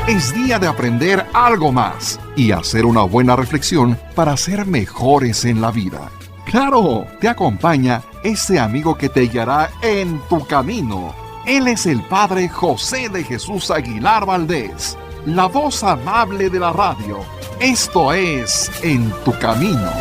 Es día de aprender algo más y hacer una buena reflexión para ser mejores en la vida. ¡Claro! Te acompaña ese amigo que te guiará en tu camino. Él es el Padre José de Jesús Aguilar Valdés, la voz amable de la radio. Esto es En tu Camino.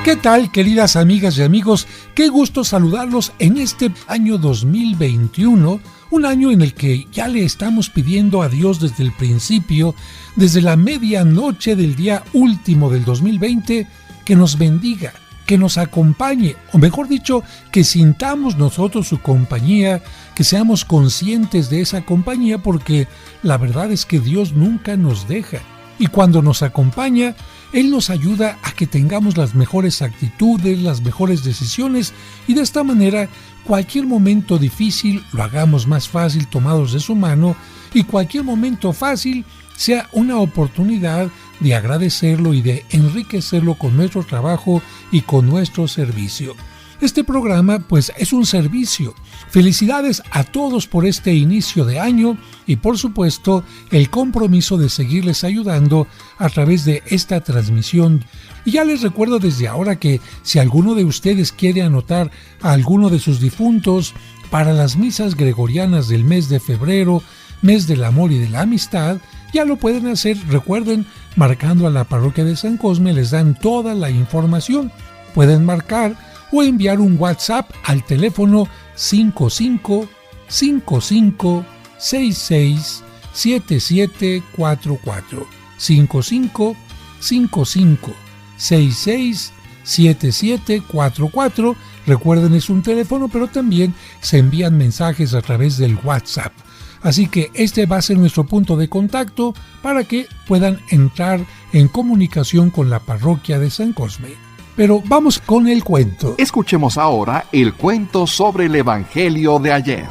¿Qué tal, queridas amigas y amigos? Qué gusto saludarlos en este año 2021, un año en el que ya le estamos pidiendo a Dios desde el principio, desde la medianoche del día último del 2020, que nos bendiga, que nos acompañe, o mejor dicho, que sintamos nosotros su compañía, que seamos conscientes de esa compañía, porque la verdad es que Dios nunca nos deja. Y cuando nos acompaña, Él nos ayuda a que tengamos las mejores actitudes, las mejores decisiones, y de esta manera cualquier momento difícil lo hagamos más fácil tomados de su mano, y cualquier momento fácil sea una oportunidad de agradecerlo y de enriquecerlo con nuestro trabajo y con nuestro servicio. Este programa pues es un servicio. Felicidades a todos por este inicio de año y por supuesto el compromiso de seguirles ayudando a través de esta transmisión. Y ya les recuerdo desde ahora que si alguno de ustedes quiere anotar a alguno de sus difuntos para las misas gregorianas del mes de febrero, mes del amor y de la amistad, ya lo pueden hacer, recuerden, marcando a la parroquia de San Cosme, les dan toda la información. Pueden marcar o enviar un WhatsApp al teléfono 5555667744 5555667744. Recuerden, es un teléfono, pero también se envían mensajes a través del WhatsApp. Así que este va a ser nuestro punto de contacto para que puedan entrar en comunicación con la parroquia de San Cosme. Pero vamos con el cuento. Escuchemos ahora el cuento sobre el Evangelio de ayer.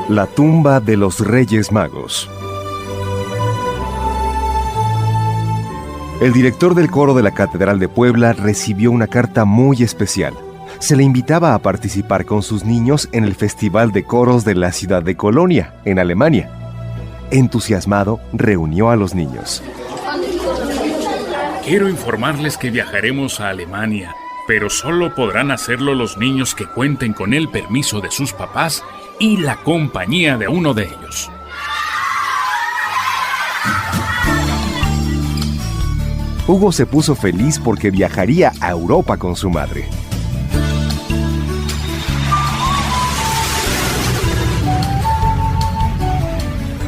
La tumba de los Reyes Magos. El director del coro de la Catedral de Puebla recibió una carta muy especial. Se le invitaba a participar con sus niños en el Festival de Coros de la ciudad de Colonia, en Alemania. Entusiasmado, reunió a los niños. Quiero informarles que viajaremos a Alemania, pero solo podrán hacerlo los niños que cuenten con el permiso de sus papás y la compañía de uno de ellos. Hugo se puso feliz porque viajaría a Europa con su madre.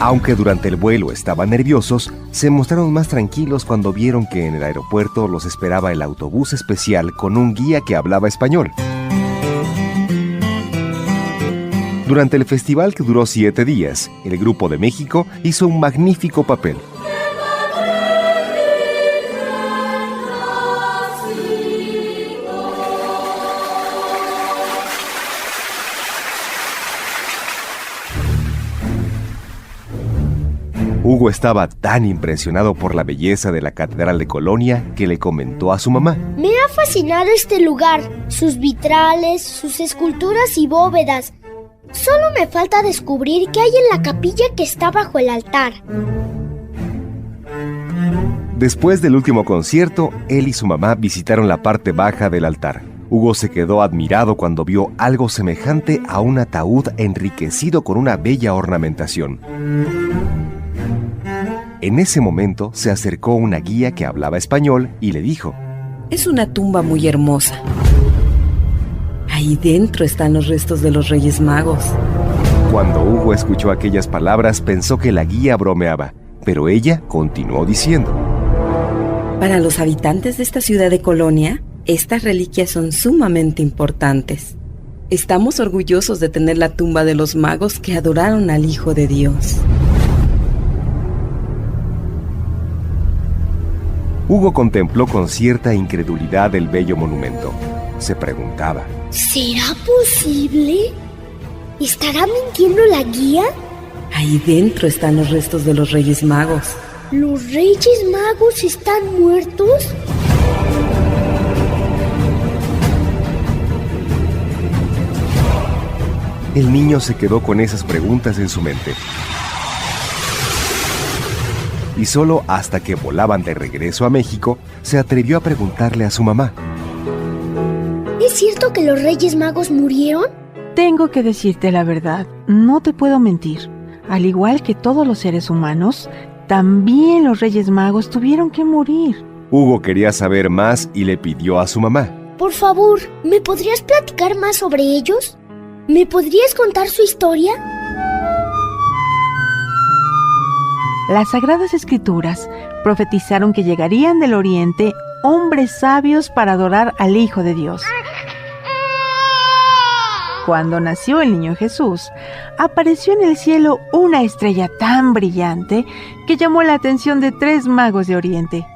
Aunque durante el vuelo estaban nerviosos, se mostraron más tranquilos cuando vieron que en el aeropuerto los esperaba el autobús especial con un guía que hablaba español. Durante el festival, que duró 7 días, el Grupo de México hizo un magnífico papel. Hugo estaba tan impresionado por la belleza de la Catedral de Colonia que le comentó a su mamá: Me ha fascinado este lugar, sus vitrales, sus esculturas y bóvedas. Solo me falta descubrir qué hay en la capilla que está bajo el altar. Después del último concierto, él y su mamá visitaron la parte baja del altar. Hugo se quedó admirado cuando vio algo semejante a un ataúd enriquecido con una bella ornamentación. En ese momento se acercó una guía que hablaba español y le dijo: Es una tumba muy hermosa. Ahí dentro están los restos de los Reyes Magos. Cuando Hugo escuchó aquellas palabras, pensó que la guía bromeaba, pero ella continuó diciendo: Para los habitantes de esta ciudad de Colonia, estas reliquias son sumamente importantes. Estamos orgullosos de tener la tumba de los magos que adoraron al Hijo de Dios. Hugo contempló con cierta incredulidad el bello monumento. Se preguntaba: ¿será posible? ¿Estará mintiendo la guía? Ahí dentro están los restos de los Reyes Magos. ¿Los Reyes Magos están muertos? El niño se quedó con esas preguntas en su mente. Y solo hasta que volaban de regreso a México, se atrevió a preguntarle a su mamá: ¿Es cierto que los Reyes Magos murieron? Tengo que decirte la verdad, no te puedo mentir. Al igual que todos los seres humanos, también los Reyes Magos tuvieron que morir. Hugo quería saber más y le pidió a su mamá: Por favor, ¿me podrías platicar más sobre ellos? ¿Me podrías contar su historia? Las Sagradas Escrituras profetizaron que llegarían del Oriente hombres sabios para adorar al Hijo de Dios. Cuando nació el niño Jesús, apareció en el cielo una estrella tan brillante que llamó la atención de 3 magos de Oriente.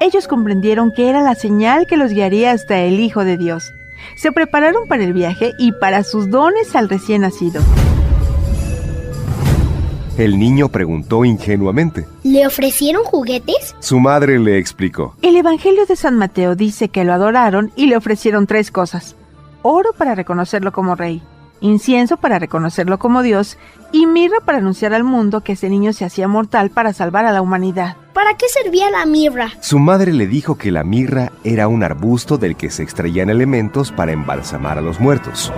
Ellos comprendieron que era la señal que los guiaría hasta el Hijo de Dios. Se prepararon para el viaje y para sus dones al recién nacido. El niño preguntó ingenuamente. ¿Le ofrecieron juguetes? Su madre le explicó: El Evangelio de San Mateo dice que lo adoraron y le ofrecieron 3 cosas: oro para reconocerlo como rey, incienso para reconocerlo como Dios y mirra para anunciar al mundo que ese niño se hacía mortal para salvar a la humanidad. ¿Para qué servía la mirra? Su madre le dijo que la mirra era un arbusto del que se extraían elementos para embalsamar a los muertos.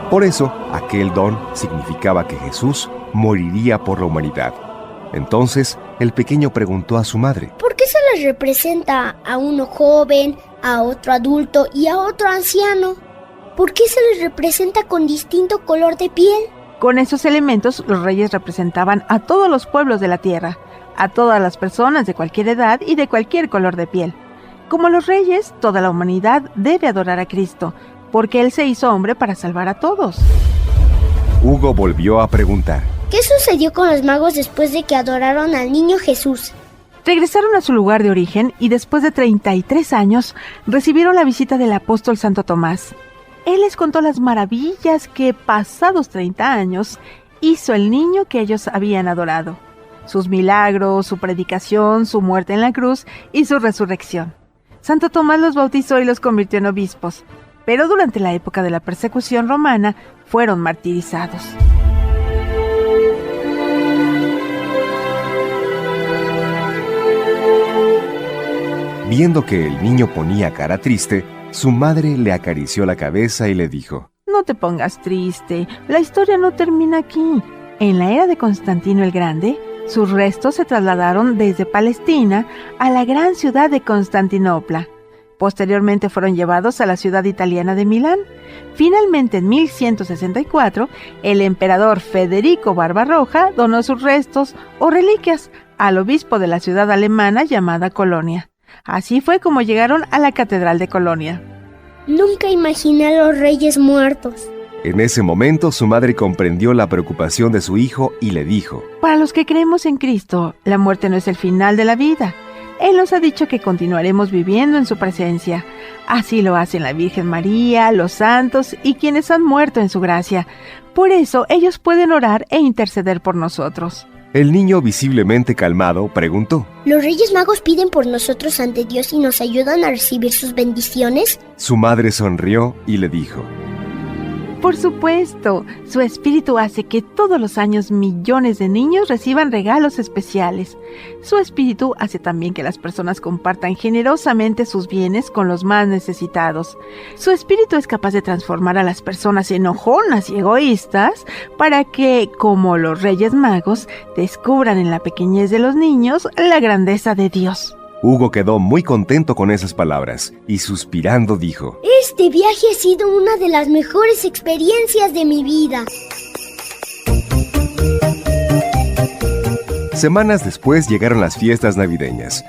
Por eso, aquel don significaba que Jesús moriría por la humanidad. Entonces, el pequeño preguntó a su madre: ¿Por qué se les representa a uno joven, a otro adulto y a otro anciano? ¿Por qué se les representa con distinto color de piel? Con esos elementos, los reyes representaban a todos los pueblos de la tierra, a todas las personas de cualquier edad y de cualquier color de piel. Como los reyes, toda la humanidad debe adorar a Cristo, porque Él se hizo hombre para salvar a todos. Hugo volvió a preguntar: ¿Qué sucedió con los magos después de que adoraron al niño Jesús? Regresaron a su lugar de origen y después de 33 años recibieron la visita del apóstol Santo Tomás. Él les contó las maravillas que, pasados 30 años, hizo el niño que ellos habían adorado. Sus milagros, su predicación, su muerte en la cruz y su resurrección. Santo Tomás los bautizó y los convirtió en obispos, pero durante la época de la persecución romana fueron martirizados. Viendo que el niño ponía cara triste, su madre le acarició la cabeza y le dijo: No te pongas triste, la historia no termina aquí. En la era de Constantino el Grande, sus restos se trasladaron desde Palestina a la gran ciudad de Constantinopla. Posteriormente fueron llevados a la ciudad italiana de Milán. Finalmente, en 1164, el emperador Federico Barbarroja donó sus restos o reliquias al obispo de la ciudad alemana llamada Colonia. Así fue como llegaron a la Catedral de Colonia. Nunca imaginé a los reyes muertos. En ese momento, su madre comprendió la preocupación de su hijo y le dijo: Para los que creemos en Cristo, la muerte no es el final de la vida. Él nos ha dicho que continuaremos viviendo en su presencia. Así lo hacen la Virgen María, los santos y quienes han muerto en su gracia. Por eso, ellos pueden orar e interceder por nosotros. El niño, visiblemente calmado, preguntó: ¿Los Reyes Magos piden por nosotros ante Dios y nos ayudan a recibir sus bendiciones? Su madre sonrió y le dijo: Por supuesto, su espíritu hace que todos los años millones de niños reciban regalos especiales. Su espíritu hace también que las personas compartan generosamente sus bienes con los más necesitados. Su espíritu es capaz de transformar a las personas enojonas y egoístas para que, como los Reyes Magos, descubran en la pequeñez de los niños la grandeza de Dios. Hugo quedó muy contento con esas palabras y suspirando dijo: Este viaje ha sido una de las mejores experiencias de mi vida. Semanas después llegaron las fiestas navideñas.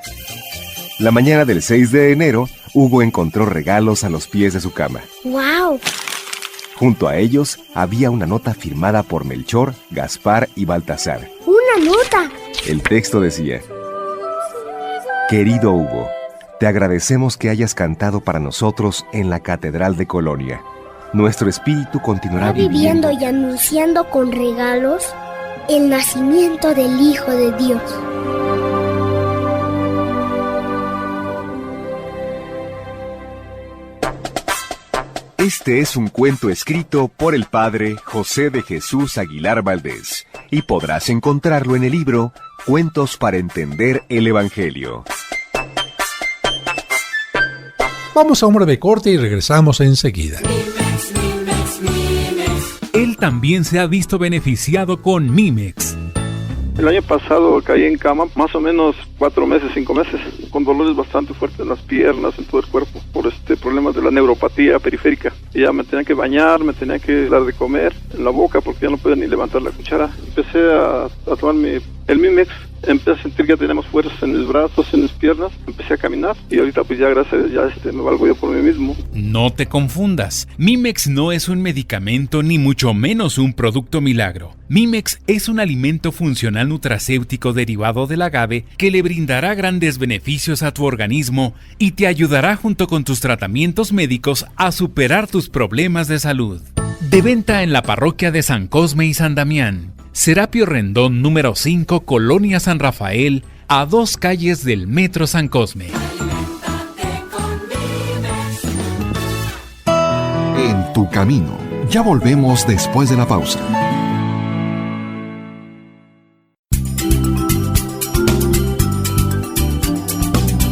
La mañana del 6 de enero, Hugo encontró regalos a los pies de su cama. ¡Wow! Junto a ellos había una nota firmada por Melchor, Gaspar y Baltasar. ¡Una nota! El texto decía: Querido Hugo, te agradecemos que hayas cantado para nosotros en la Catedral de Colonia. Nuestro espíritu continuará viviendo y anunciando con regalos el nacimiento del Hijo de Dios. Este es un cuento escrito por el padre José de Jesús Aguilar Valdés y podrás encontrarlo en el libro Cuentos para entender el Evangelio. Vamos a un breve corte y regresamos enseguida. Él también se ha visto beneficiado con Mimex. El año pasado caí en cama más o menos 4 meses, 5 meses, con dolores bastante fuertes en las piernas, en todo el cuerpo, por problemas de la neuropatía periférica. Y ya me tenía que bañar, me tenía que dar de comer en la boca porque ya no podía ni levantar la cuchara. Empecé a tomar el Mimex, empecé a sentir que ya teníamos fuerzas en los brazos, en las piernas, empecé a caminar y ahorita pues ya gracias a Dios me valgo yo por mí mismo. No te confundas, Mimex no es un medicamento ni mucho menos un producto milagro. Mimex es un alimento funcional nutracéutico derivado del agave que le brindará grandes beneficios a tu organismo y te ayudará junto con tus tratamientos médicos a superar tus problemas de salud. De venta en la parroquia de San Cosme y San Damián. Serapio Rendón número 5, Colonia San Rafael, a 2 calles del Metro San Cosme. En tu camino. Ya volvemos después de la pausa.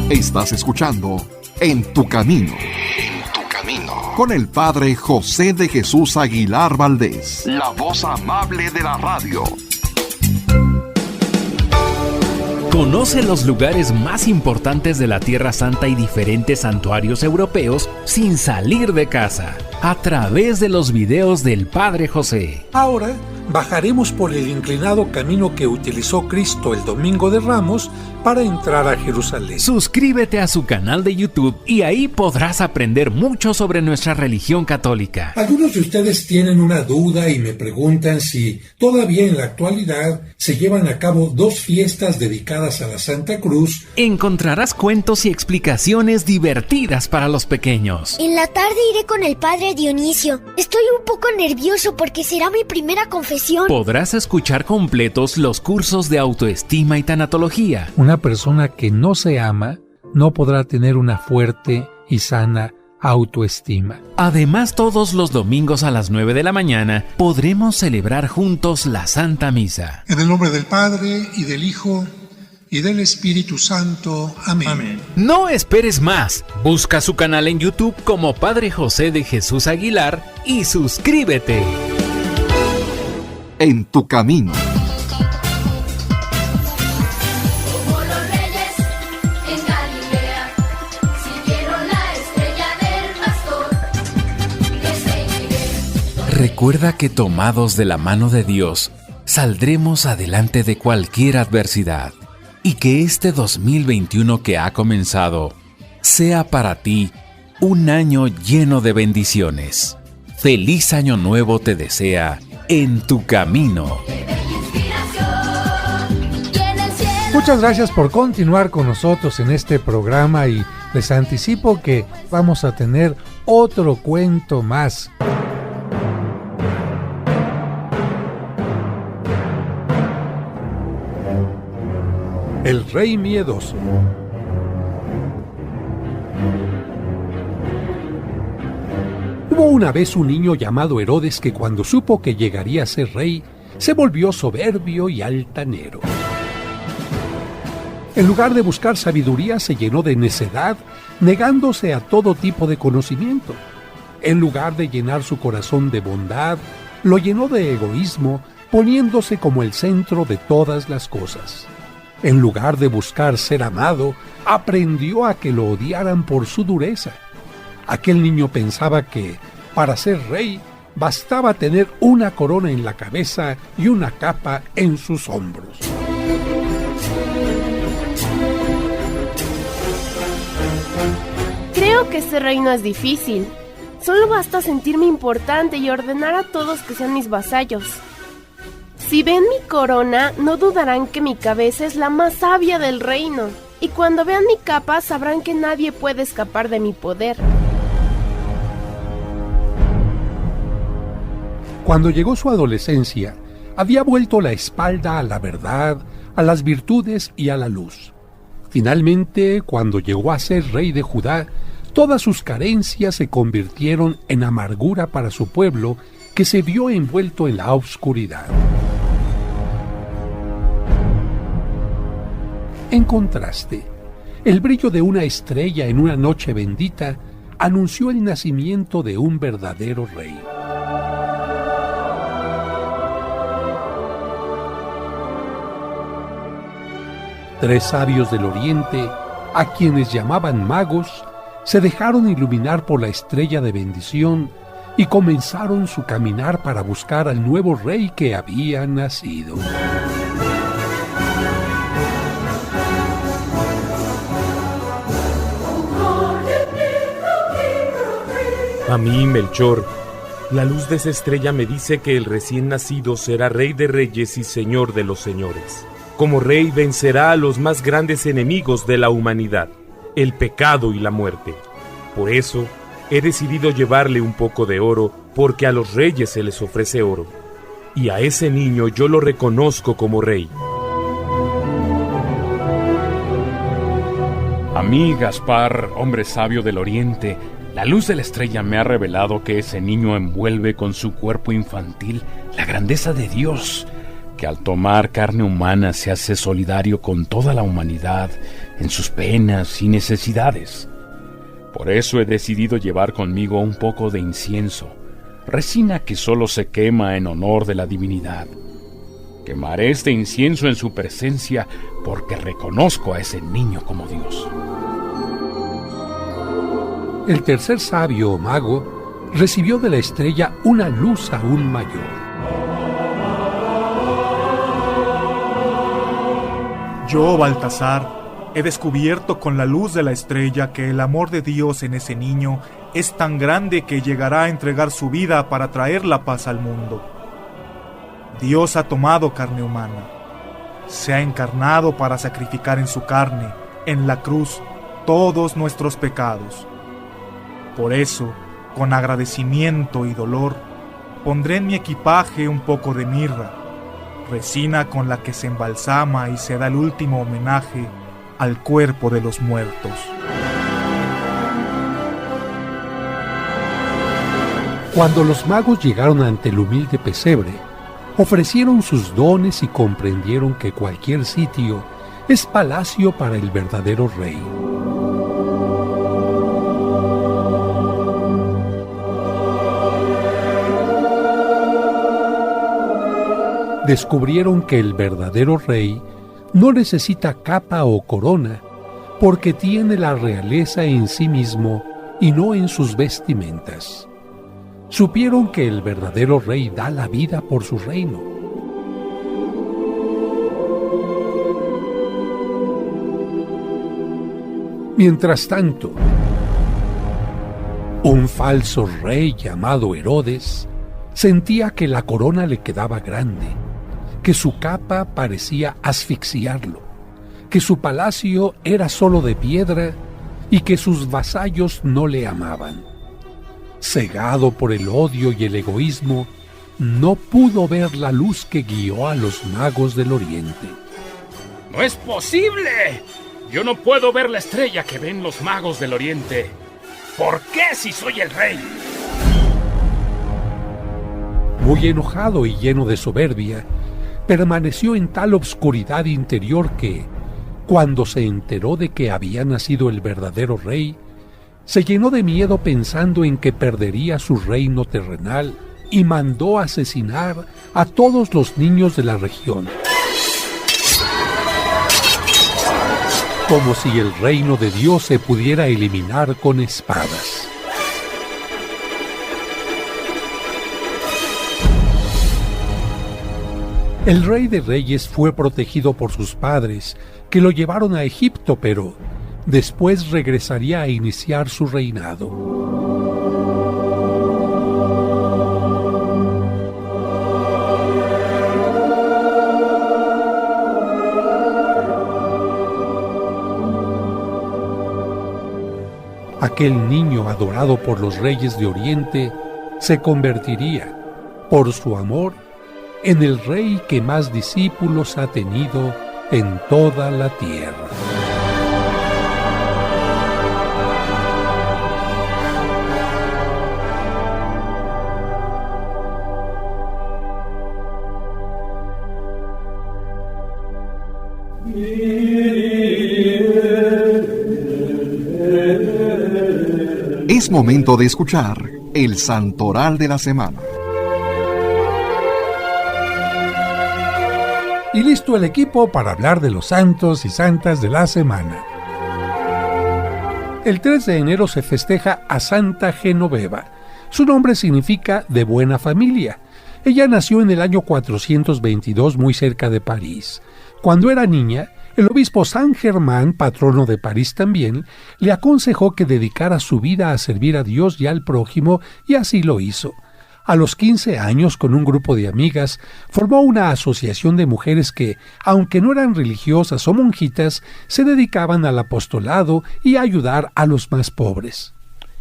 Estás escuchando En tu camino. Con el padre José de Jesús Aguilar Valdés, la voz amable de la radio. Conoce los lugares más importantes de la Tierra Santa y diferentes santuarios europeos sin salir de casa, a través de los videos del Padre José. Ahora bajaremos por el inclinado camino que utilizó Cristo el Domingo de Ramos para entrar a Jerusalén. Suscríbete a su canal de YouTube y ahí podrás aprender mucho sobre nuestra religión católica. Algunos de ustedes tienen una duda y me preguntan si todavía en la actualidad se llevan a cabo 2 fiestas dedicadas a la Santa Cruz. Encontrarás cuentos y explicaciones divertidas para los pequeños. En la tarde iré con el padre Dionisio. Estoy un poco nervioso porque será mi primera confesión. Podrás escuchar completos los cursos de autoestima y tanatología. Una persona que no se ama no podrá tener una fuerte y sana autoestima. Además, todos los domingos a las 9 de la mañana podremos celebrar juntos la Santa Misa. En el nombre del Padre, y del Hijo, y del Espíritu Santo. Amén. Amén. No esperes más. Busca su canal en YouTube como Padre José de Jesús Aguilar y suscríbete. En tu camino. Recuerda que tomados de la mano de Dios, saldremos adelante de cualquier adversidad y que este 2021 que ha comenzado sea para ti un año lleno de bendiciones. Feliz año nuevo te desea En tu camino. Muchas gracias por continuar con nosotros en este programa y les anticipo que vamos a tener otro cuento más. El Rey Miedoso. Hubo una vez un niño llamado Herodes que cuando supo que llegaría a ser rey, se volvió soberbio y altanero. En lugar de buscar sabiduría, se llenó de necedad, negándose a todo tipo de conocimiento. En lugar de llenar su corazón de bondad, lo llenó de egoísmo, poniéndose como el centro de todas las cosas. En lugar de buscar ser amado, aprendió a que lo odiaran por su dureza. Aquel niño pensaba que, para ser rey, bastaba tener una corona en la cabeza y una capa en sus hombros. Creo que este reino es difícil. Solo basta sentirme importante y ordenar a todos que sean mis vasallos. Si ven mi corona, no dudarán que mi cabeza es la más sabia del reino y cuando vean mi capa sabrán que nadie puede escapar de mi poder. Cuando llegó su adolescencia, había vuelto la espalda a la verdad, a las virtudes y a la luz. Finalmente, cuando llegó a ser rey de Judá, todas sus carencias se convirtieron en amargura para su pueblo, que se vio envuelto en la oscuridad. En contraste, el brillo de una estrella en una noche bendita anunció el nacimiento de un verdadero rey. Tres sabios del oriente, a quienes llamaban magos, se dejaron iluminar por la estrella de bendición y comenzaron su caminar para buscar al nuevo rey que había nacido. A mí, Melchor, la luz de esa estrella me dice que el recién nacido será rey de reyes y señor de los señores. Como rey vencerá a los más grandes enemigos de la humanidad, el pecado y la muerte. Por eso, he decidido llevarle un poco de oro, porque a los reyes se les ofrece oro. Y a ese niño yo lo reconozco como rey. A mí, Gaspar, hombre sabio del oriente, la luz de la estrella me ha revelado que ese niño envuelve con su cuerpo infantil la grandeza de Dios, que al tomar carne humana se hace solidario con toda la humanidad en sus penas y necesidades. Por eso he decidido llevar conmigo un poco de incienso, resina que solo se quema en honor de la divinidad. Quemaré este incienso en su presencia porque reconozco a ese niño como Dios. El tercer sabio o mago recibió de la estrella una luz aún mayor. Yo, Baltasar, he descubierto con la luz de la estrella que el amor de Dios en ese niño es tan grande que llegará a entregar su vida para traer la paz al mundo. Dios ha tomado carne humana, se ha encarnado para sacrificar en su carne, en la cruz, todos nuestros pecados. Por eso, con agradecimiento y dolor, pondré en mi equipaje un poco de mirra, resina con la que se embalsama y se da el último homenaje al cuerpo de los muertos. Cuando los magos llegaron ante el humilde pesebre, ofrecieron sus dones y comprendieron que cualquier sitio es palacio para el verdadero rey. Descubrieron que el verdadero rey no necesita capa o corona, porque tiene la realeza en sí mismo y no en sus vestimentas. Supieron que el verdadero rey da la vida por su reino. Mientras tanto, un falso rey llamado Herodes sentía que la corona le quedaba grande, que su capa parecía asfixiarlo, que su palacio era solo de piedra y que sus vasallos no le amaban. Cegado por el odio y el egoísmo, no pudo ver la luz que guió a los magos del oriente. ¡No es posible! Yo no puedo ver la estrella que ven los magos del oriente. ¿Por qué si soy el rey? Muy enojado y lleno de soberbia, permaneció en tal obscuridad interior que, cuando se enteró de que había nacido el verdadero rey, se llenó de miedo pensando en que perdería su reino terrenal y mandó asesinar a todos los niños de la región. Como si el reino de Dios se pudiera eliminar con espadas. El rey de reyes fue protegido por sus padres, que lo llevaron a Egipto, pero después regresaría a iniciar su reinado. aquel niño adorado por los reyes de Oriente se convertiría, por su amor, en el rey que más discípulos ha tenido en toda la tierra. Es momento de escuchar el Santoral de la Semana. Y listo el equipo para hablar de los santos y santas de la semana. El 3 de enero se festeja a Santa Genoveva. Su nombre significa de buena familia. Ella nació en el año 422 muy cerca de París. Cuando era niña, el obispo San Germán, patrono de París también, le aconsejó que dedicara su vida a servir a Dios y al prójimo, y así lo hizo. A los 15 años, con un grupo de amigas, formó una asociación de mujeres que, aunque no eran religiosas o monjitas, se dedicaban al apostolado y a ayudar a los más pobres.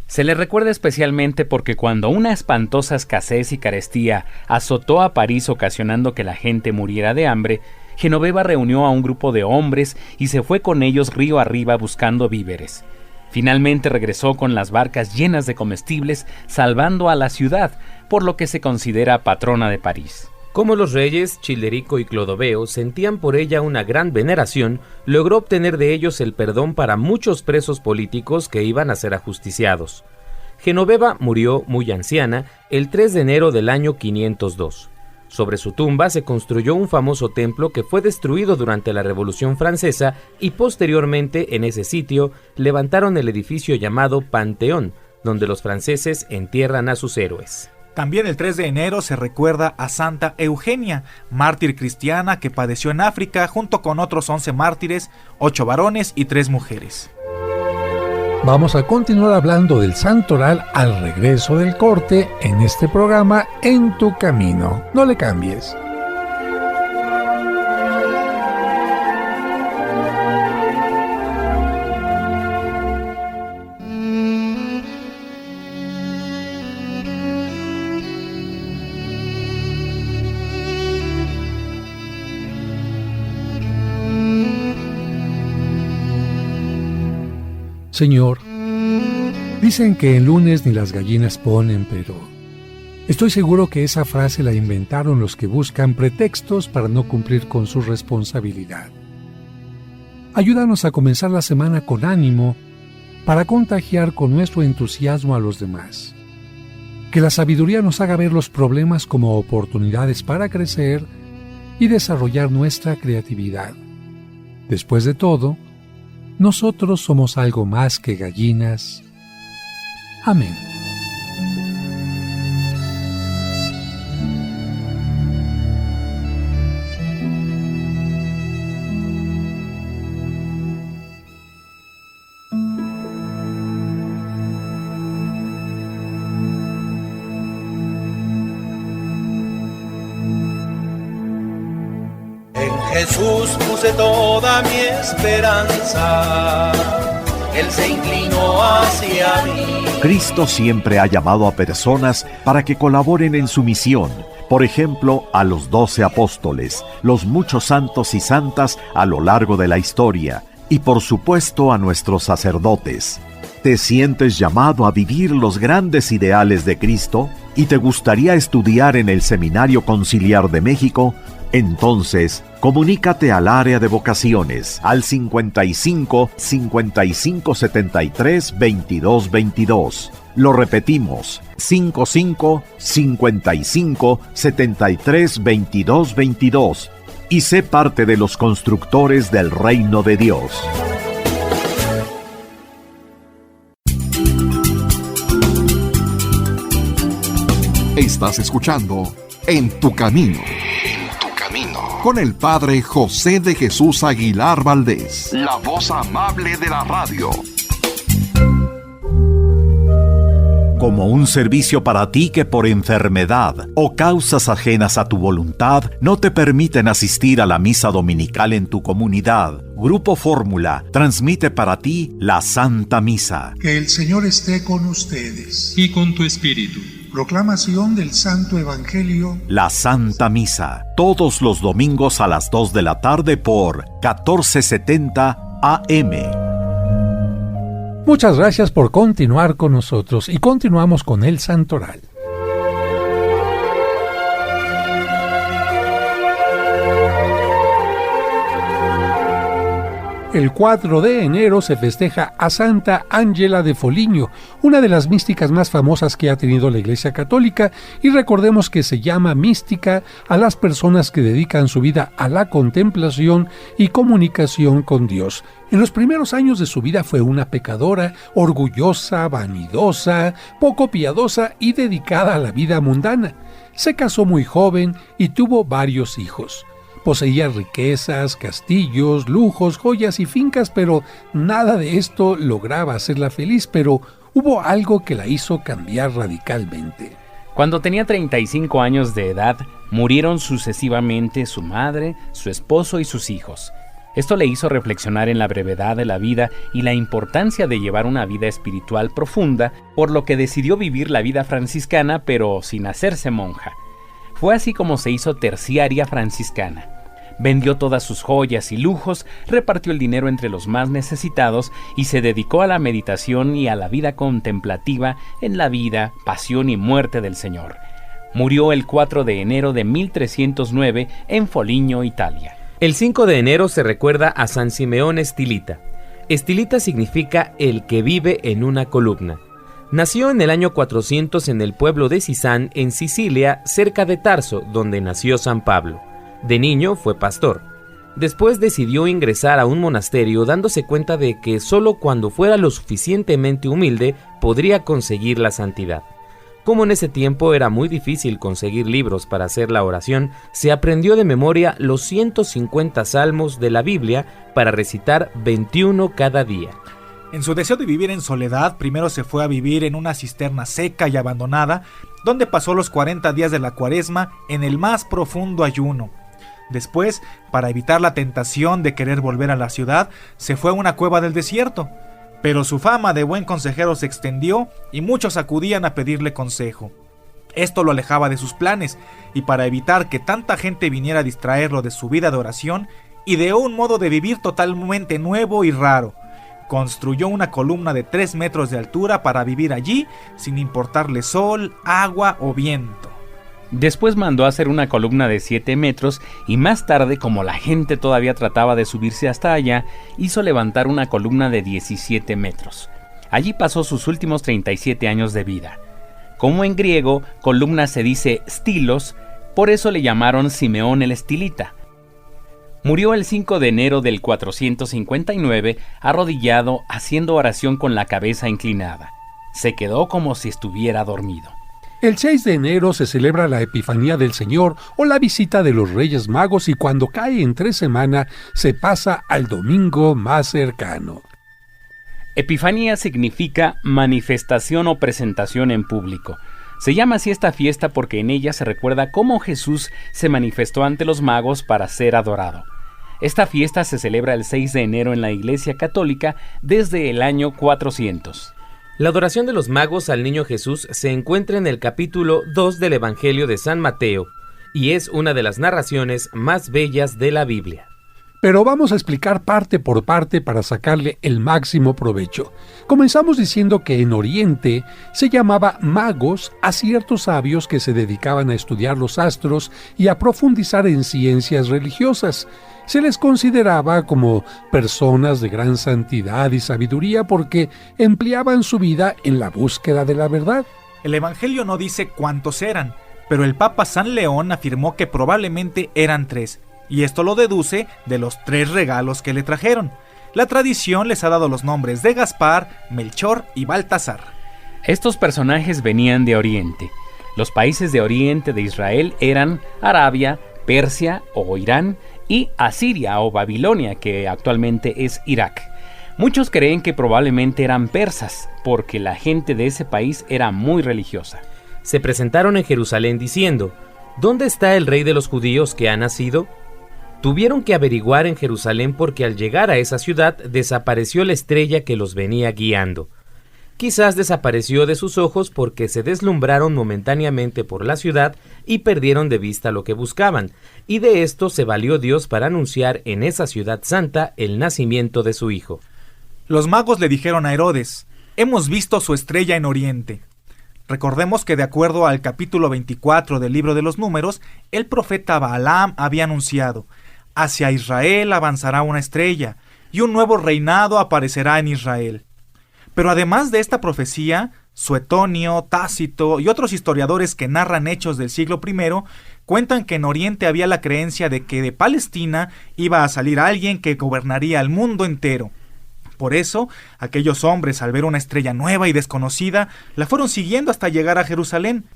Se le recuerda especialmente porque cuando una espantosa escasez y carestía azotó a París ocasionando que la gente muriera de hambre, Genoveva reunió a un grupo de hombres y se fue con ellos río arriba buscando víveres. Finalmente regresó con las barcas llenas de comestibles, salvando a la ciudad, por lo que se considera patrona de París. Como los reyes Childerico y Clodoveo sentían por ella una gran veneración, logró obtener de ellos el perdón para muchos presos políticos que iban a ser ajusticiados. Genoveva murió muy anciana el 3 de enero del año 502. Sobre su tumba se construyó un famoso templo que fue destruido durante la Revolución Francesa y posteriormente en ese sitio levantaron el edificio llamado Panteón, donde los franceses entierran a sus héroes. También el 3 de enero se recuerda a Santa Eugenia, mártir cristiana que padeció en África junto con otros 11 mártires, 8 varones y 3 mujeres. Vamos a continuar hablando del santoral al regreso del corte en este programa En tu Camino. No le cambies. Señor, dicen que el lunes ni las gallinas ponen, pero estoy seguro que esa frase la inventaron los que buscan pretextos para no cumplir con su responsabilidad. Ayúdanos a comenzar la semana con ánimo para contagiar con nuestro entusiasmo a los demás. Que la sabiduría nos haga ver los problemas como oportunidades para crecer y desarrollar nuestra creatividad. Después de todo, nosotros somos algo más que gallinas. Amén. Jesús puse toda mi esperanza, Él se inclinó hacia mí. Cristo siempre ha llamado a personas para que colaboren en su misión. Por ejemplo, a los 12 apóstoles, los muchos santos y santas a lo largo de la historia, y por supuesto a nuestros sacerdotes. ¿Te sientes llamado a vivir los grandes ideales de Cristo? ¿Y te gustaría estudiar en el Seminario Conciliar de México? Entonces, comunícate al área de vocaciones al 55 55 73 22 22. Lo repetimos, 55 55 73 22 22. Y sé parte de los constructores del reino de Dios. Estás escuchando En tu Camino. Con el Padre José de Jesús Aguilar Valdés, la voz amable de la radio. como un servicio para ti que por enfermedad o causas ajenas a tu voluntad no te permiten asistir a la misa dominical en tu comunidad, Grupo Fórmula transmite para ti la Santa Misa. Que el Señor esté con ustedes. Y con tu espíritu. Proclamación del Santo Evangelio. La Santa Misa, todos los domingos a las 2 de la tarde por 1470 AM. Muchas gracias por continuar con nosotros y continuamos con el Santoral. El 4 de enero se festeja a Santa Ángela de Foligno, una de las místicas más famosas que ha tenido la Iglesia Católica, y recordemos que se llama mística a las personas que dedican su vida a la contemplación y comunicación con Dios. En los primeros años de su vida fue una pecadora, orgullosa, vanidosa, poco piadosa y dedicada a la vida mundana. Se casó muy joven y tuvo varios hijos. Poseía riquezas, castillos, lujos, joyas y fincas, pero nada de esto lograba hacerla feliz, pero hubo algo que la hizo cambiar radicalmente. Cuando tenía 35 años de edad, murieron sucesivamente su madre, su esposo y sus hijos. Esto le hizo reflexionar en la brevedad de la vida y la importancia de llevar una vida espiritual profunda, por lo que decidió vivir la vida franciscana, pero sin hacerse monja. Fue así como se hizo terciaria franciscana. Vendió todas sus joyas y lujos, repartió el dinero entre los más necesitados y se dedicó a la meditación y a la vida contemplativa en la vida, pasión y muerte del Señor. Murió el 4 de enero de 1309 en Foligno, Italia. El 5 de enero se recuerda a San Simeón Estilita. Estilita significa el que vive en una columna. Nació en el año 400 en el pueblo de Sisán, en Sicilia, cerca de Tarso, donde nació San Pablo. De niño fue pastor. Después decidió ingresar a un monasterio, dándose cuenta de que solo cuando fuera lo suficientemente humilde podría conseguir la santidad. Como en ese tiempo era muy difícil conseguir libros para hacer la oración, se aprendió de memoria los 150 salmos de la Biblia para recitar 21 cada día. En su deseo de vivir en soledad, primero se fue a vivir en una cisterna seca y abandonada, donde pasó los 40 días de la Cuaresma en el más profundo ayuno. Después, para evitar la tentación de querer volver a la ciudad, se fue a una cueva del desierto. Pero su fama de buen consejero se extendió y muchos acudían a pedirle consejo. Esto lo alejaba de sus planes, y para evitar que tanta gente viniera a distraerlo de su vida de oración, ideó un modo de vivir totalmente nuevo y raro. Construyó una columna de 3 metros de altura para vivir allí, sin importarle sol, agua o viento. Después mandó hacer una columna de 7 metros y más tarde, como la gente todavía trataba de subirse hasta allá, hizo levantar una columna de 17 metros. Allí pasó sus últimos 37 años de vida. Como en griego, columna se dice stilos, por eso le llamaron Simeón el Estilita. Murió el 5 de enero del 459, arrodillado, haciendo oración con la cabeza inclinada. Se quedó como si estuviera dormido. El 6 de enero se celebra la Epifanía del Señor o la visita de los Reyes Magos, y cuando cae entre semana se pasa al domingo más cercano. Epifanía significa manifestación o presentación en público. Se llama así esta fiesta porque en ella se recuerda cómo Jesús se manifestó ante los magos para ser adorado. Esta fiesta se celebra el 6 de enero en la Iglesia Católica desde el año 400. La adoración de los magos al niño Jesús se encuentra en el capítulo 2 del Evangelio de San Mateo y es una de las narraciones más bellas de la Biblia. Pero vamos a explicar parte por parte para sacarle el máximo provecho. Comenzamos diciendo que en Oriente se llamaba magos a ciertos sabios que se dedicaban a estudiar los astros y a profundizar en ciencias religiosas. Se les consideraba como personas de gran santidad y sabiduría porque empleaban su vida en la búsqueda de la verdad. El Evangelio no dice cuántos eran, pero el Papa San León afirmó que probablemente eran 3, y esto lo deduce de los 3 regalos que le trajeron. La tradición les ha dado los nombres de Gaspar, Melchor y Baltasar. Estos personajes venían de Oriente. Los países de Oriente de Israel eran Arabia, Persia o Irán, y Asiria o Babilonia, que actualmente es Irak. Muchos creen que probablemente eran persas, porque la gente de ese país era muy religiosa. Se presentaron en Jerusalén diciendo: ¿Dónde está el rey de los judíos que ha nacido? Tuvieron que averiguar en Jerusalén porque al llegar a esa ciudad desapareció la estrella que los venía guiando. Quizás desapareció de sus ojos porque se deslumbraron momentáneamente por la ciudad y perdieron de vista lo que buscaban, y de esto se valió Dios para anunciar en esa ciudad santa el nacimiento de su hijo. Los magos le dijeron a Herodes: hemos visto su estrella en Oriente. Recordemos que de acuerdo al capítulo 24 del libro de los Números, el profeta Balaam había anunciado: hacia Israel avanzará una estrella, y un nuevo reinado aparecerá en Israel. Pero además de esta profecía, Suetonio, Tácito y otros historiadores que narran hechos del siglo I cuentan que en Oriente había la creencia de que de Palestina iba a salir alguien que gobernaría el mundo entero. Por eso, aquellos hombres, al ver una estrella nueva y desconocida, la fueron siguiendo hasta llegar a Jerusalén.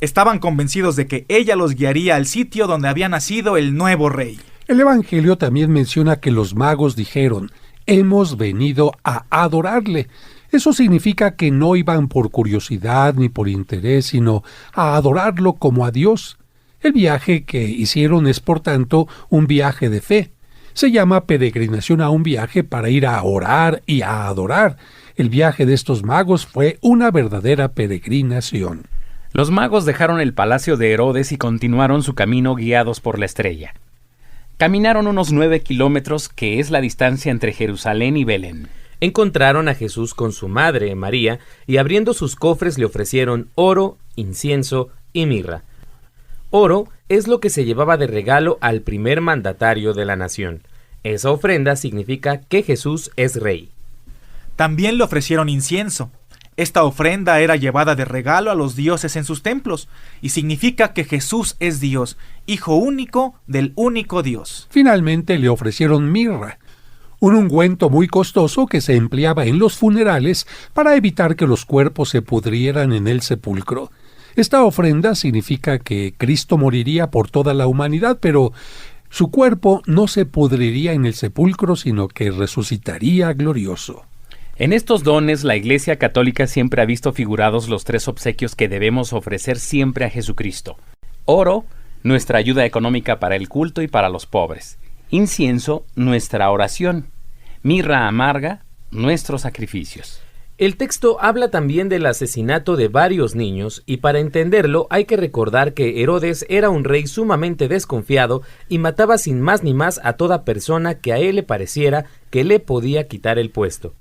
Estaban convencidos de que ella los guiaría al sitio donde había nacido el nuevo rey. El Evangelio también menciona que los magos dijeron: hemos venido a adorarle. Eso significa que no iban por curiosidad ni por interés, sino a adorarlo como a Dios. El viaje que hicieron es, por tanto, un viaje de fe. Se llama peregrinación a un viaje para ir a orar y a adorar. El viaje de estos magos fue una verdadera peregrinación. Los magos dejaron el palacio de Herodes y continuaron su camino guiados por la estrella. Caminaron unos 9 kilómetros, que es la distancia entre Jerusalén y Belén. Encontraron a Jesús con su madre, María, y abriendo sus cofres le ofrecieron oro, incienso y mirra. Oro es lo que se llevaba de regalo al primer mandatario de la nación. Esa ofrenda significa que Jesús es rey. También le ofrecieron incienso. Esta ofrenda era llevada de regalo a los dioses en sus templos, y significa que Jesús es Dios, hijo único del único Dios. Finalmente le ofrecieron mirra, un ungüento muy costoso que se empleaba en los funerales para evitar que los cuerpos se pudrieran en el sepulcro. Esta ofrenda significa que Cristo moriría por toda la humanidad, pero su cuerpo no se pudriría en el sepulcro, sino que resucitaría glorioso. En estos dones, la Iglesia Católica siempre ha visto figurados los 3 obsequios que debemos ofrecer siempre a Jesucristo. Oro, nuestra ayuda económica para el culto y para los pobres. Incienso, nuestra oración. Mirra amarga, nuestros sacrificios. El texto habla también del asesinato de varios niños, y para entenderlo hay que recordar que Herodes era un rey sumamente desconfiado y mataba sin más ni más a toda persona que a él le pareciera que le podía quitar el puesto.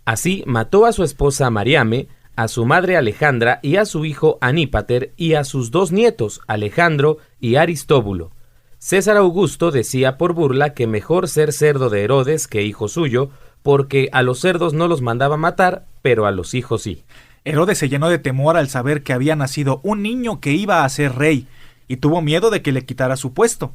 Así mató a su esposa Mariame, a su madre Alejandra y a su hijo Anípater y a sus 2 nietos, Alejandro y Aristóbulo. César Augusto decía por burla que mejor ser cerdo de Herodes que hijo suyo, porque a los cerdos no los mandaba matar, pero a los hijos sí. Herodes se llenó de temor al saber que había nacido un niño que iba a ser rey, y tuvo miedo de que le quitara su puesto.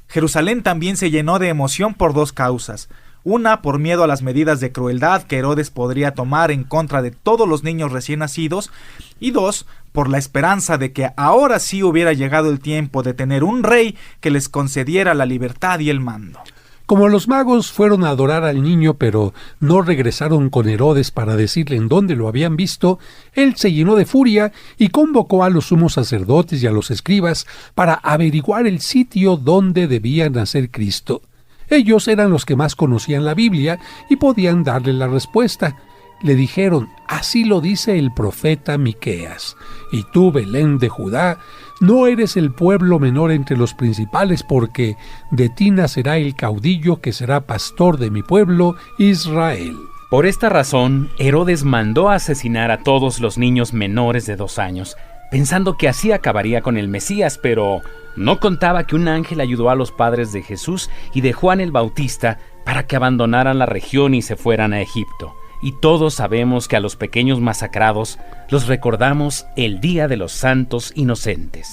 Jerusalén también se llenó de emoción por 2 causas. Una, por miedo a las medidas de crueldad que Herodes podría tomar en contra de todos los niños recién nacidos, y 2, por la esperanza de que ahora sí hubiera llegado el tiempo de tener un rey que les concediera la libertad y el mando. Como los magos fueron a adorar al niño, pero no regresaron con Herodes para decirle en dónde lo habían visto, él se llenó de furia y convocó a los sumos sacerdotes y a los escribas para averiguar el sitio donde debía nacer Cristo. Ellos eran los que más conocían la Biblia y podían darle la respuesta. Le dijeron: así lo dice el profeta Miqueas. Y tú, Belén de Judá, no eres el pueblo menor entre los principales, porque de ti nacerá el caudillo que será pastor de mi pueblo Israel. Por esta razón, Herodes mandó a asesinar a todos los niños menores de 2 años, pensando que así acabaría con el Mesías, pero no contaba que un ángel ayudó a los padres de Jesús y de Juan el Bautista para que abandonaran la región y se fueran a Egipto. Y todos sabemos que a los pequeños masacrados los recordamos el Día de los Santos Inocentes.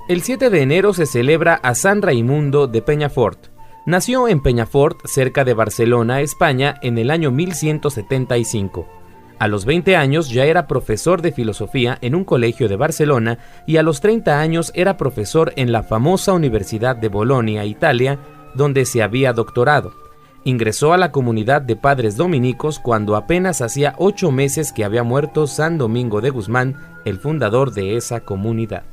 El 7 de enero se celebra a San Raimundo de Peñafort. Nació en Peñafort, cerca de Barcelona, España, en el año 1175. A los 20 años ya era profesor de filosofía en un colegio de Barcelona y a los 30 años era profesor en la famosa Universidad de Bolonia, Italia, donde se había doctorado. Ingresó a la comunidad de padres dominicos cuando apenas hacía 8 meses que había muerto San Domingo de Guzmán, el fundador de esa comunidad.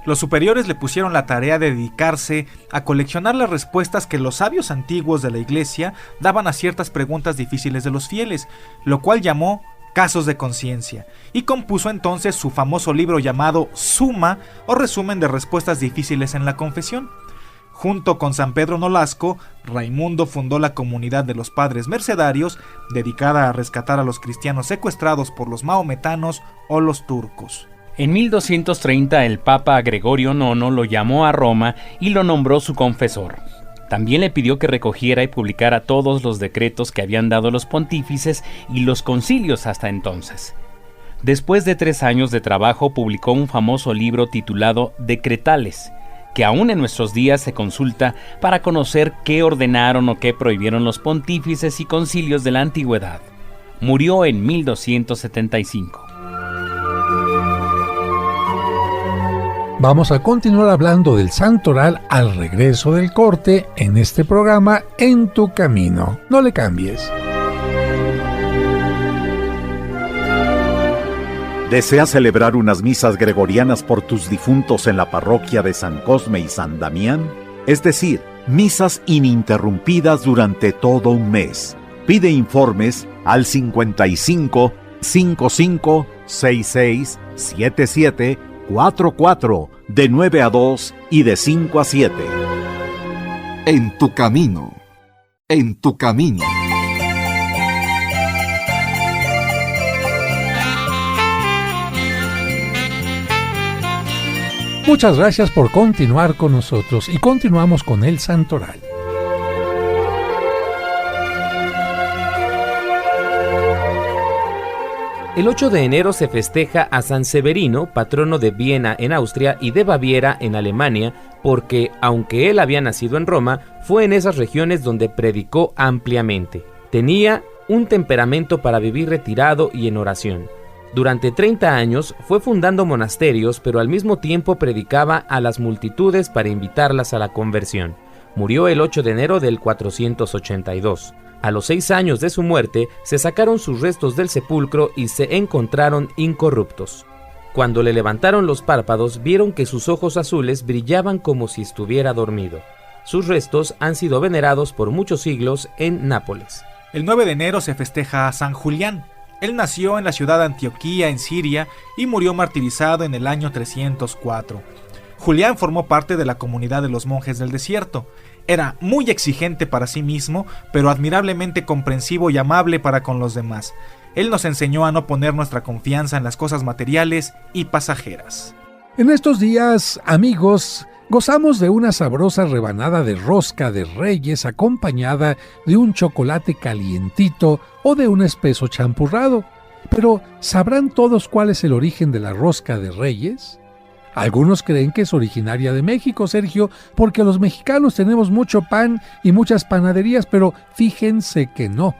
Los superiores le pusieron la tarea de dedicarse a coleccionar las respuestas que los sabios antiguos de la iglesia daban a ciertas preguntas difíciles de los fieles, lo cual llamó Casos de Conciencia, y compuso entonces su famoso libro llamado Suma, o resumen de respuestas difíciles en la confesión. Junto con San Pedro Nolasco, Raimundo fundó la comunidad de los Padres Mercedarios, dedicada a rescatar a los cristianos secuestrados por los maometanos o los turcos. En 1230 el Papa Gregorio IX lo llamó a Roma y lo nombró su confesor. También le pidió que recogiera y publicara todos los decretos que habían dado los pontífices y los concilios hasta entonces. Después de 3 años de trabajo publicó un famoso libro titulado Decretales, que aún en nuestros días se consulta para conocer qué ordenaron o qué prohibieron los pontífices y concilios de la antigüedad. Murió en 1275. Vamos a continuar hablando del santoral al regreso del corte en este programa En tu Camino. No le cambies. ¿Deseas celebrar unas misas gregorianas por tus difuntos en la parroquia de San Cosme y San Damián? Es decir, misas ininterrumpidas durante todo un mes. Pide informes al 55 55 66 77 44 de 9 a 2 y de 5 a 7. En tu camino. En tu camino. Muchas gracias por continuar con nosotros y continuamos con el santoral. El 8 de enero se festeja a San Severino, patrono de Viena en Austria y de Baviera en Alemania, porque, aunque él había nacido en Roma, fue en esas regiones donde predicó ampliamente. Tenía un temperamento para vivir retirado y en oración. Durante 30 años fue fundando monasterios, pero al mismo tiempo predicaba a las multitudes para invitarlas a la conversión. Murió el 8 de enero del 482. A los 6 años de su muerte, se sacaron sus restos del sepulcro y se encontraron incorruptos. Cuando le levantaron los párpados, vieron que sus ojos azules brillaban como si estuviera dormido. Sus restos han sido venerados por muchos siglos en Nápoles. El 9 de enero se festeja a San Julián. Él nació en la ciudad de Antioquía, en Siria, y murió martirizado en el año 304. Julián formó parte de la comunidad de los monjes del desierto. Era muy exigente para sí mismo, pero admirablemente comprensivo y amable para con los demás. Él nos enseñó a no poner nuestra confianza en las cosas materiales y pasajeras. En estos días, amigos, gozamos de una sabrosa rebanada de rosca de Reyes acompañada de un chocolate calientito o de un espeso champurrado. Pero, ¿sabrán todos cuál es el origen de la rosca de Reyes? Algunos creen que es originaria de México, Sergio, porque los mexicanos tenemos mucho pan y muchas panaderías, pero fíjense que no.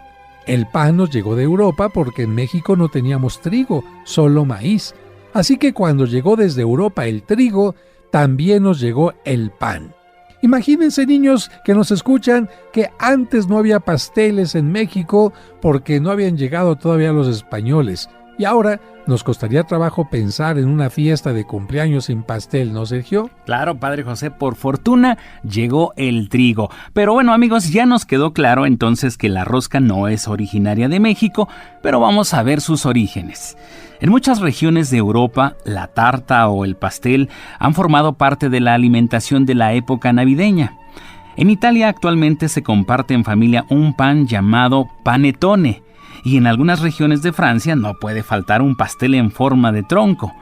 El pan nos llegó de Europa porque en México no teníamos trigo, solo maíz. Así que cuando llegó desde Europa el trigo, también nos llegó el pan. Imagínense, niños que nos escuchan, que antes no había pasteles en México porque no habían llegado todavía los españoles. Y ahora nos costaría trabajo pensar en una fiesta de cumpleaños sin pastel, ¿no, Sergio? Claro, Padre José, por fortuna llegó el trigo. Pero bueno, amigos, ya nos quedó claro entonces que la rosca no es originaria de México, pero vamos a ver sus orígenes. En muchas regiones de Europa, la tarta o el pastel han formado parte de la alimentación de la época navideña. En Italia actualmente se comparte en familia un pan llamado panettone, y en algunas regiones de Francia no puede faltar un pastel en forma de tronco.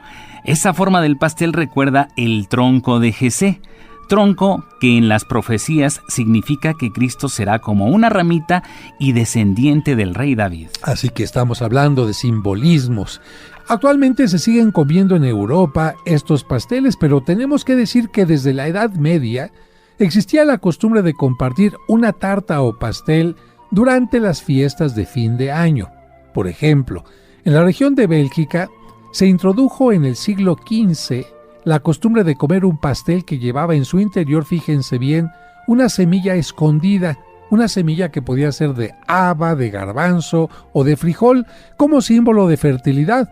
Esa forma del pastel recuerda el tronco de Jesé, tronco que en las profecías significa que Cristo será como una ramita y descendiente del rey David. Así que estamos hablando de simbolismos. Actualmente se siguen comiendo en Europa estos pasteles, pero tenemos que decir que desde la Edad Media existía la costumbre de compartir una tarta o pastel durante las fiestas de fin de año. Por ejemplo, en la región de Bélgica se introdujo en el siglo XV la costumbre de comer un pastel que llevaba en su interior, fíjense bien, una semilla escondida, una semilla que podía ser de haba, de garbanzo o de frijol, como símbolo de fertilidad.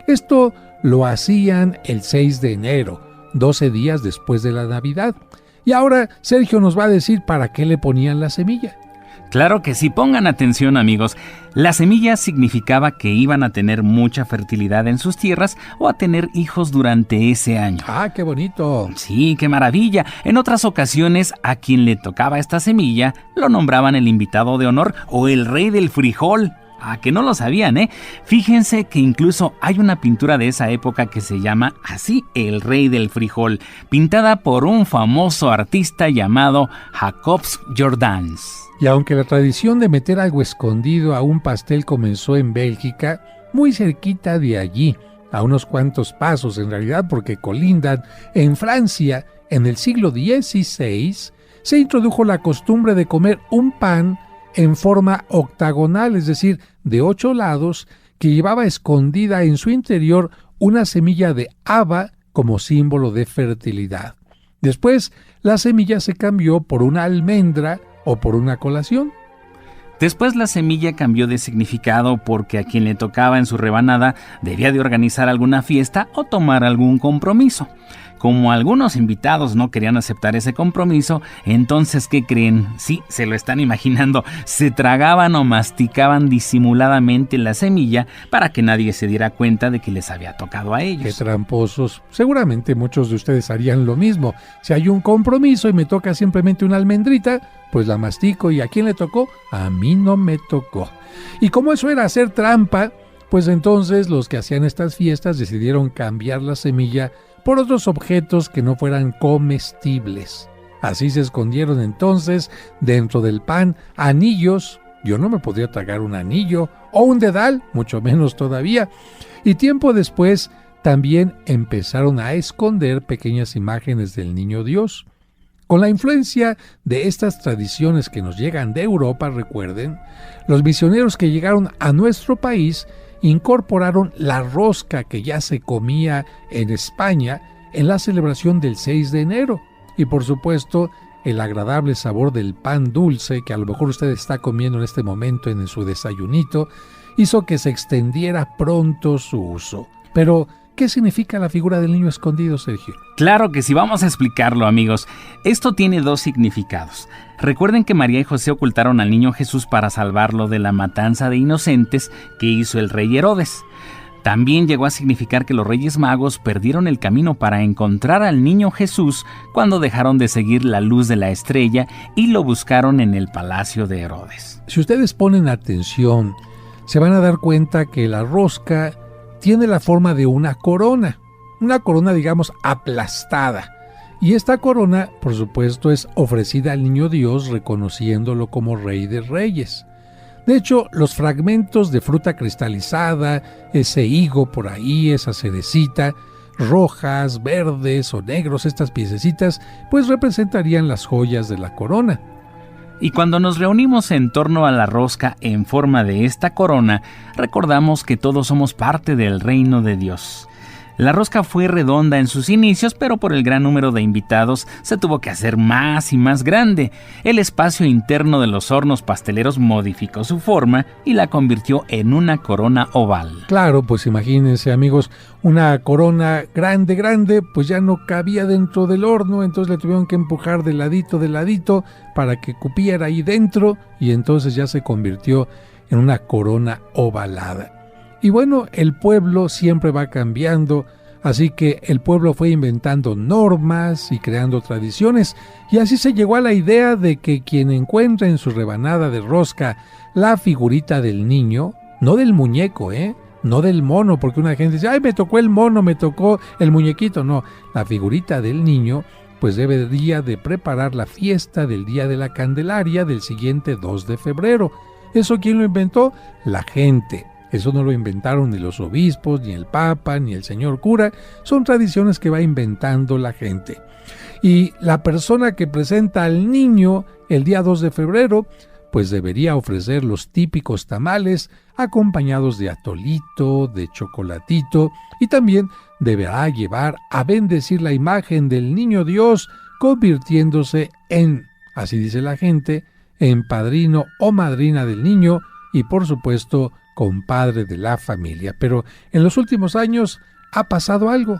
Esto lo hacían el 6 de enero, 12 días después de la Navidad. Y ahora Sergio nos va a decir para qué le ponían la semilla. Claro que sí, pongan atención, amigos. La semilla significaba que iban a tener mucha fertilidad en sus tierras o a tener hijos durante ese año. ¡Ah, qué bonito! Sí, qué maravilla. En otras ocasiones, a quien le tocaba esta semilla, lo nombraban el invitado de honor o el rey del frijol. Ah, que no lo sabían, ¿eh? Fíjense que incluso hay una pintura de esa época que se llama así, El Rey del Frijol, pintada por un famoso artista llamado Jacobs Jordaens. Y aunque la tradición de meter algo escondido a un pastel comenzó en Bélgica, muy cerquita de allí, a unos cuantos pasos en realidad porque colindan, en Francia, en el siglo XVI, se introdujo la costumbre de comer un pan en forma octagonal, es decir, de 8 lados, que llevaba escondida en su interior una semilla de haba como símbolo de fertilidad. Después, la semilla se cambió por una almendra o por una colación. Después la semilla cambió de significado porque a quien le tocaba en su rebanada debía de organizar alguna fiesta o tomar algún compromiso. Como algunos invitados no querían aceptar ese compromiso, entonces, ¿qué creen? Sí, se lo están imaginando, se tragaban o masticaban disimuladamente la semilla para que nadie se diera cuenta de que les había tocado a ellos. ¡Qué tramposos! Seguramente muchos de ustedes harían lo mismo. Si hay un compromiso y me toca simplemente una almendrita, pues la mastico. ¿Y a quién le tocó? A mí no me tocó. Y como eso era hacer trampa, pues entonces los que hacían estas fiestas decidieron cambiar la semilla por otros objetos que no fueran comestibles. Así se escondieron entonces dentro del pan anillos. Yo no me podría tragar un anillo o un dedal, mucho menos todavía. Y tiempo después también empezaron a esconder pequeñas imágenes del Niño Dios. Con la influencia de estas tradiciones que nos llegan de Europa, recuerden, los misioneros que llegaron a nuestro país incorporaron la rosca que ya se comía en España en la celebración del 6 de enero. Y por supuesto, el agradable sabor del pan dulce que a lo mejor usted está comiendo en este momento en su desayunito, hizo que se extendiera pronto su uso. Pero, ¿qué significa la figura del niño escondido, Sergio? Claro que sí, vamos a explicarlo, amigos. Esto tiene 2 significados. Recuerden que María y José ocultaron al niño Jesús para salvarlo de la matanza de inocentes que hizo el rey Herodes. También llegó a significar que los Reyes Magos perdieron el camino para encontrar al niño Jesús cuando dejaron de seguir la luz de la estrella y lo buscaron en el palacio de Herodes. Si ustedes ponen atención, se van a dar cuenta que la rosca tiene la forma de una corona, digamos aplastada. Y esta corona, por supuesto, es ofrecida al niño Dios reconociéndolo como Rey de Reyes. De hecho, los fragmentos de fruta cristalizada, ese higo por ahí, esa cerecita, rojas, verdes o negros, estas piececitas, pues representarían las joyas de la corona. Y cuando nos reunimos en torno a la rosca en forma de esta corona, recordamos que todos somos parte del reino de Dios. La rosca fue redonda en sus inicios, pero por el gran número de invitados se tuvo que hacer más y más grande. El espacio interno de los hornos pasteleros modificó su forma y la convirtió en una corona oval. Claro, pues imagínense, amigos, una corona grande, pues ya no cabía dentro del horno, entonces le tuvieron que empujar de ladito para que cupiera ahí dentro y entonces ya se convirtió en una corona ovalada. Y bueno, el pueblo siempre va cambiando, así que el pueblo fue inventando normas y creando tradiciones, y así se llegó a la idea de que quien encuentra en su rebanada de rosca la figurita del niño, no del muñeco, no del mono, porque una gente dice, ay, me tocó el mono, me tocó el muñequito, no, la figurita del niño, pues debería de preparar la fiesta del Día de la Candelaria del siguiente 2 de febrero. ¿Eso quién lo inventó? La gente. Eso no lo inventaron ni los obispos, ni el papa, ni el señor cura. Son tradiciones que va inventando la gente. Y la persona que presenta al niño el día 2 de febrero, pues debería ofrecer los típicos tamales acompañados de atolito, de chocolatito, y también deberá llevar a bendecir la imagen del niño Dios, convirtiéndose en, así dice la gente, en padrino o madrina del niño y por supuesto compadre de la familia. Pero en los últimos años ha pasado algo.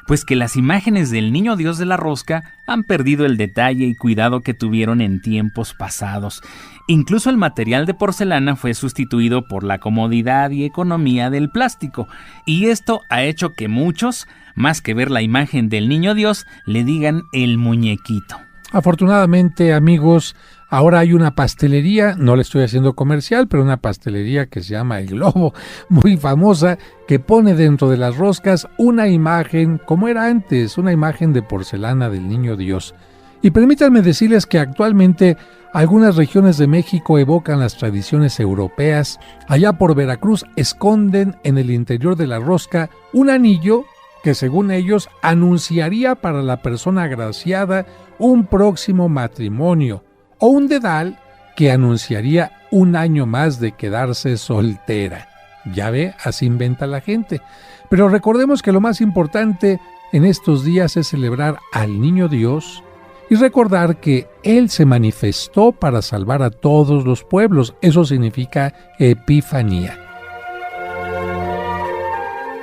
Pues que las imágenes del Niño Dios de la Rosca han perdido el detalle y cuidado que tuvieron en tiempos pasados. Incluso el material de porcelana fue sustituido por la comodidad y economía del plástico. Y esto ha hecho que muchos, más que ver la imagen del Niño Dios, le digan el muñequito. Afortunadamente, amigos, ahora hay una pastelería, no le estoy haciendo comercial, pero una pastelería que se llama El Globo, muy famosa, que pone dentro de las roscas una imagen, como era antes, una imagen de porcelana del Niño Dios. Y permítanme decirles que actualmente algunas regiones de México evocan las tradiciones europeas. Allá por Veracruz esconden en el interior de la rosca un anillo que, según ellos, anunciaría para la persona agraciada un próximo matrimonio, o un dedal que anunciaría un año más de quedarse soltera. Ya ve, así inventa la gente. Pero recordemos que lo más importante en estos días es celebrar al Niño Dios y recordar que Él se manifestó para salvar a todos los pueblos. Eso significa Epifanía.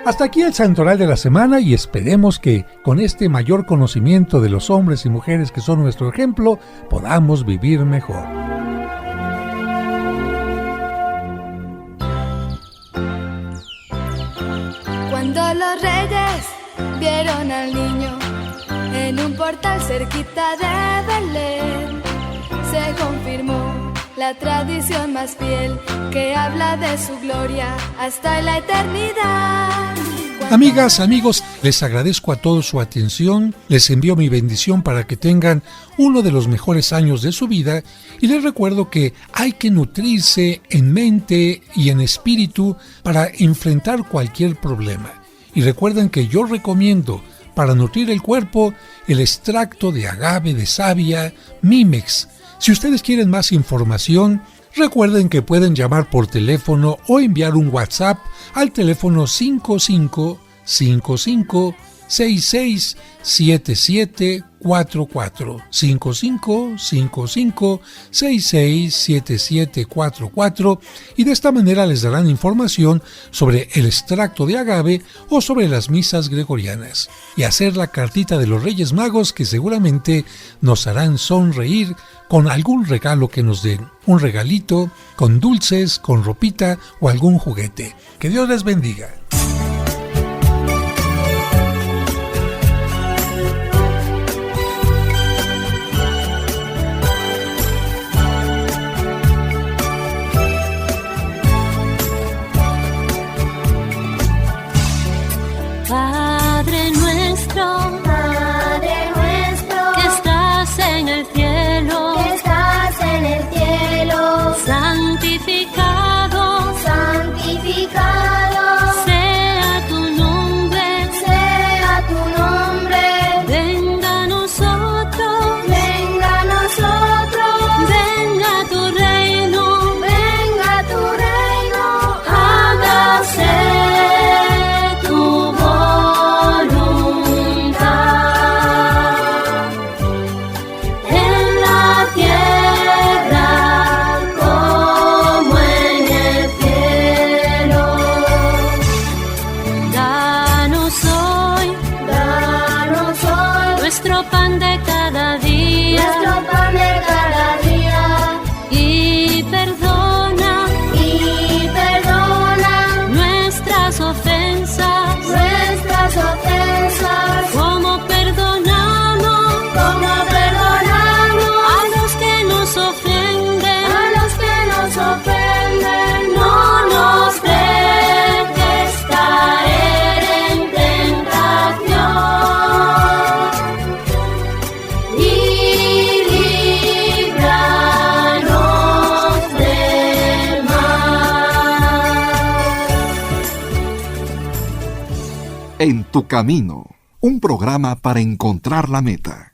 Hasta aquí el santoral de la semana y esperemos que con este mayor conocimiento de los hombres y mujeres que son nuestro ejemplo, podamos vivir mejor. Cuando los reyes vieron al niño en un portal cerquita de Belén, se confirmó la tradición más fiel que habla de su gloria hasta la eternidad. Amigas, amigos, les agradezco a todos su atención, les envío mi bendición para que tengan uno de los mejores años de su vida y les recuerdo que hay que nutrirse en mente y en espíritu para enfrentar cualquier problema. Y recuerden que yo recomiendo para nutrir el cuerpo el extracto de agave de savia Mimex. Si ustedes quieren más información, recuerden que pueden llamar por teléfono o enviar un WhatsApp al teléfono 5555-667744, 5555-667744, y de esta manera les darán información sobre el extracto de agave o sobre las misas gregorianas, y hacer la cartita de los Reyes Magos que seguramente nos harán sonreír con algún regalo que nos den, un regalito, con dulces, con ropita o algún juguete. Que Dios les bendiga. Padre nuestro, que estás en el cielo, santificado, sea tu nombre, venga a nosotros, venga tu reino, hágase tu voluntad en la tierra como en el cielo. Danos hoy nuestro pan de cada día, y perdona nuestras ofensas, como perdonamos a los que nos ofenden, no nos dejes caer en tentación, y líbranos del mal. En tu camino, un programa para encontrar la meta.